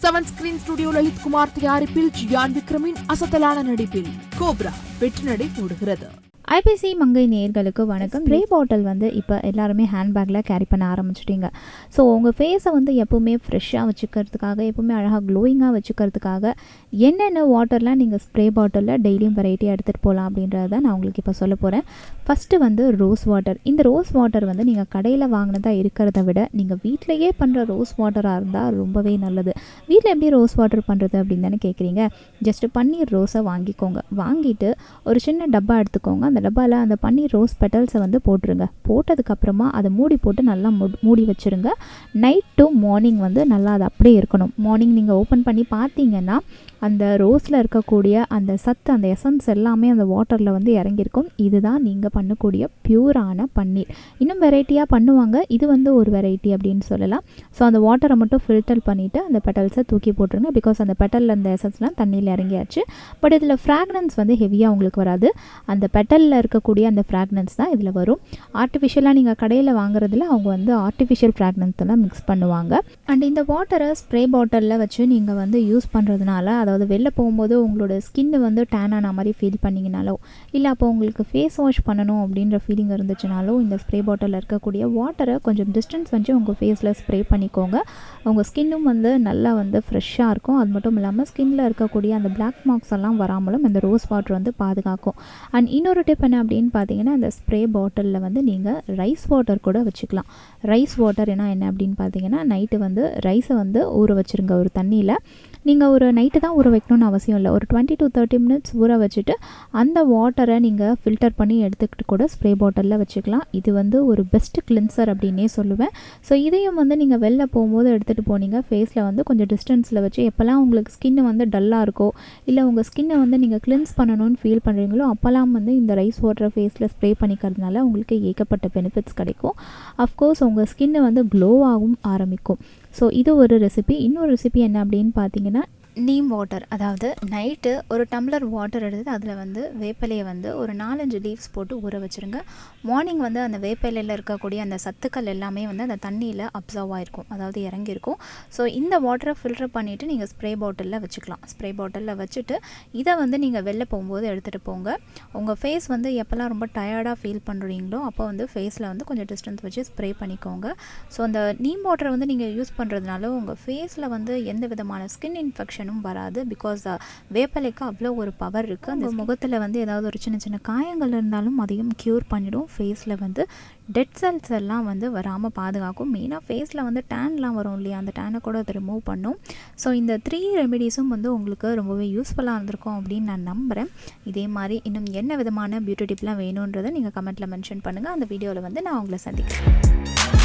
7 screen studio Lalit Kumar தயாரிப்பில் ஜியான் விக்ரமின் அசத்தலான நடிப்பில் கோப்ரா வெற்றி நடை போடுகிறது. IBC மங்கை நேயர்களுக்கு வணக்கம். ஸ்ப்ரே பாட்டில் வந்து இப்போ எல்லாருமே ஹேண்ட்பேக்கில் கேரி பண்ண ஆரம்பிச்சிட்டிங்க. ஸோ உங்கள் ஃபேஸை வந்து எப்போவுமே ஃப்ரெஷ்ஷாக வச்சுக்கிறதுக்காக, எப்போவுமே அழகாக க்ளோயிங்காக வச்சுக்கிறதுக்காக என்னென்ன வாட்டர்லாம் நீங்கள் ஸ்ப்ரே பாட்டிலில் டெய்லியும் வெரைட்டியாக எடுத்துகிட்டு போகலாம் அப்படின்றத நான் உங்களுக்கு இப்போ சொல்ல போகிறேன். ஃபஸ்ட்டு வந்து ரோஸ் வாட்டர். இந்த ரோஸ் வாட்டர் வந்து நீங்கள் கடையில் வாங்கினதாக இருக்கிறத விட நீங்கள் வீட்டிலையே பண்ணுற ரோஸ் வாட்டராக இருந்தால் ரொம்பவே நல்லது. வீட்டில் எப்படி ரோஸ் வாட்டர் பண்ணுறது அப்படின்னு தானே கேட்குறீங்க. ஜஸ்ட்டு பன்னீர் ரோஸை வாங்கிக்கோங்க. வாங்கிட்டு ஒரு சின்ன டப்பா எடுத்துக்கோங்க. அந்த டப்பாவில் அந்த பன்னீர் ரோஸ் பெட்டல்ஸை வந்து போட்டுருங்க. போட்டதுக்கப்புறமா அதை மூடி போட்டு நல்லா மூடி வச்சுருங்க. நைட் டு மார்னிங் வந்து நல்லா அது அப்படியே இருக்கணும். மார்னிங் நீங்கள் ஓப்பன் பண்ணி பார்த்தீங்கன்னா அந்த ரோஸில் இருக்கக்கூடிய அந்த சத்து, அந்த எசன்ஸ் எல்லாமே அந்த வாட்டரில் வந்து இறங்கியிருக்கும். இதுதான் நீங்கள் பண்ணக்கூடிய பியூரான பன்னீர். இன்னும் வெரைட்டியாக பண்ணுவாங்க, இது வந்து ஒரு வெரைட்டி அப்படின்னு சொல்லலாம். ஸோ அந்த வாட்டரை மட்டும் ஃபில்டர் பண்ணிவிட்டு அந்த பெட்டல்ஸை தூக்கி போட்டுருங்க. பிகாஸ் அந்த பெட்டலில் அந்த எசன்ஸ்லாம் தண்ணியில் இறங்கியாச்சு. பட் இதில் ஃப்ராக்ரன்ஸ் வந்து ஹெவியாக உங்களுக்கு வராது. அந்த பெட்டலில் இருக்கக்கூடிய அந்த ஃப்ராக்ரன்ஸ் தான் இதில் வரும். ஆர்டிஃபிஷியலாக நீங்கள் கடையில் வாங்குறதுல அவங்க வந்து ஆர்டிஃபிஷியல் ஃப்ராக்ரன்ஸ் எல்லாம் மிக்ஸ் பண்ணுவாங்க. அண்ட் இந்த வாட்டரை ஸ்ப்ரே பாட்டிலில் வச்சு நீங்கள் வந்து யூஸ் பண்ணுறதுனால, அதாவது வெளில போகும்போது உங்களோட ஸ்கின்னு வந்து டேன் ஆன மாதிரி ஃபீல் பண்ணிங்கனாலோ, இல்லை அப்போ உங்களுக்கு ஃபேஸ் வாஷ் பண்ணணும் அப்படின்ற ஃபீலிங் இருந்துச்சுனாலோ, இந்த ஸ்ப்ரே பாட்டிலில் இருக்கக்கூடிய வாட்டரை கொஞ்சம் டிஸ்டன்ஸ் வச்சு உங்கள் ஃபேஸில் ஸ்ப்ரே பண்ணிக்கோங்க. உங்கள் ஸ்கின்னும் வந்து நல்லா வந்து ஃப்ரெஷ்ஷாக இருக்கும். அது மட்டும் இல்லாமல் ஸ்கின்னில் இருக்கக்கூடிய அந்த பிளாக் மார்க்ஸ் எல்லாம் வராமலும் இந்த ரோஸ் வாட்டர் வந்து பாதுகாக்கும். அண்ட் இன்னொரு டிப் என்ன அப்படின்னு பார்த்தீங்கன்னா, அந்த ஸ்ப்ரே பாட்டிலில் வந்து நீங்கள் ரைஸ் வாட்டர் கூட வச்சுக்கலாம். ரைஸ் வாட்டர் என்ன அப்படின்னு பார்த்தீங்கன்னா, நைட்டு வந்து ரைஸை வந்து ஊற வச்சுருங்க ஒரு தண்ணியில். நீங்கள் ஒரு நைட்டு தான் ஊற வைக்கணும்னு அவசியம் இல்லை. ஒரு 20 to 30 minutes ஊற வச்சுட்டு அந்த வாட்டரை நீங்கள் ஃபில்டர் பண்ணி எடுத்துக்கிட்டு கூட ஸ்ப்ரே பாட்டிலில் வச்சுக்கலாம். இது வந்து ஒரு பெஸ்ட்டு கிளின்சர் அப்படின்னே சொல்லுவேன். ஸோ இதையும் வந்து நீங்கள் வெளில போகும்போது எடுத்துகிட்டு போனீங்க, ஃபேஸில் வந்து கொஞ்சம் டிஸ்டன்ஸில் வச்சு எப்போல்லாம் உங்களுக்கு ஸ்கின்னு வந்து டல்லாக இருக்கோ, இல்லை உங்கள் ஸ்கின்னை வந்து நீங்கள் கிளின்ஸ் பண்ணணும்னு ஃபீல் பண்ணுறீங்களோ, அப்போல்லாம் வந்து இந்த ரைஸ் வாட்டரை ஃபேஸில் ஸ்ப்ரே பண்ணிக்கிறதுனால உங்களுக்கு ஏகப்பட்ட பெனிஃபிட்ஸ் கிடைக்கும். அஃப்கோர்ஸ் உங்கள் ஸ்கின்னு வந்து க்ளோவாகவும் ஆரம்பிக்கும். ஸோ இது ஒரு ரெசிபி. இன்னொரு ரெசிபி என்ன அப்படின்னு பார்த்தீங்கன்னா, நீம் வாட்டர். அதாவது நைட்டு ஒரு டம்ளர் வாட்டர் எடுத்து அதில் வந்து வேப்பிலையை வந்து ஒரு 4-5 லீவ்ஸ் போட்டு ஊற வச்சுருங்க. மார்னிங் வந்து அந்த வேப்பிலையில் இருக்கக்கூடிய அந்த சத்துக்கள் எல்லாமே வந்து அந்த தண்ணியில் அப்சர்வ் ஆகிருக்கும், அதாவது இறங்கியிருக்கும். ஸோ இந்த வாட்டரை ஃபில்டர் பண்ணிவிட்டு நீங்கள் ஸ்ப்ரே பாட்டிலில் வச்சுக்கலாம். ஸ்ப்ரே பாட்டிலில் வச்சுட்டு இதை வந்து நீங்கள் வெளில போகும்போது எடுத்துகிட்டு போங்க. உங்கள் ஃபேஸ் வந்து எப்போல்லாம் ரொம்ப டயர்டாக ஃபீல் பண்ணுறீங்களோ அப்போ வந்து ஃபேஸில் வந்து கொஞ்சம் டிஸ்டன்ஸ் வச்சு ஸ்ப்ரே பண்ணிக்கோங்க. ஸோ அந்த நீம் வாட்டரை வந்து நீங்கள் யூஸ் பண்ணுறதுனால உங்கள் ஃபேஸில் வந்து எந்த விதமான ஸ்கின் இன்ஃபெக்ஷன் வராது. பிகாஸ் வேப்பிலைக்கு அவ்வளோ ஒரு பவர் இருக்குது. அந்த முகத்தில் வந்து ஏதாவது ஒரு சின்ன சின்ன காயங்கள் இருந்தாலும் அதையும் க்யூர் பண்ணிடும். ஃபேஸில் வந்து டெட் செல்ஸ் எல்லாம் வந்து வராமல் பாதுகாக்கும். மெயினாக ஃபேஸில் வந்து டேன்லாம் வரும் இல்லையா, அந்த டேனை கூட அதை ரிமூவ் பண்ணும். ஸோ இந்த 3 ரெமிடிஸும் வந்து உங்களுக்கு ரொம்பவே யூஸ்ஃபுல்லாக இருந்திருக்கும் அப்படின்னு நான் நம்புகிறேன். இதே மாதிரி இன்னும் என்ன விதமான பியூட்டி டிப்லாம் வேணுன்றதை நீங்கள் கமெண்ட்டில் மென்ஷன் பண்ணுங்கள். அந்த வீடியோவில் வந்து நான் உங்களை சந்திக்கிறேன்.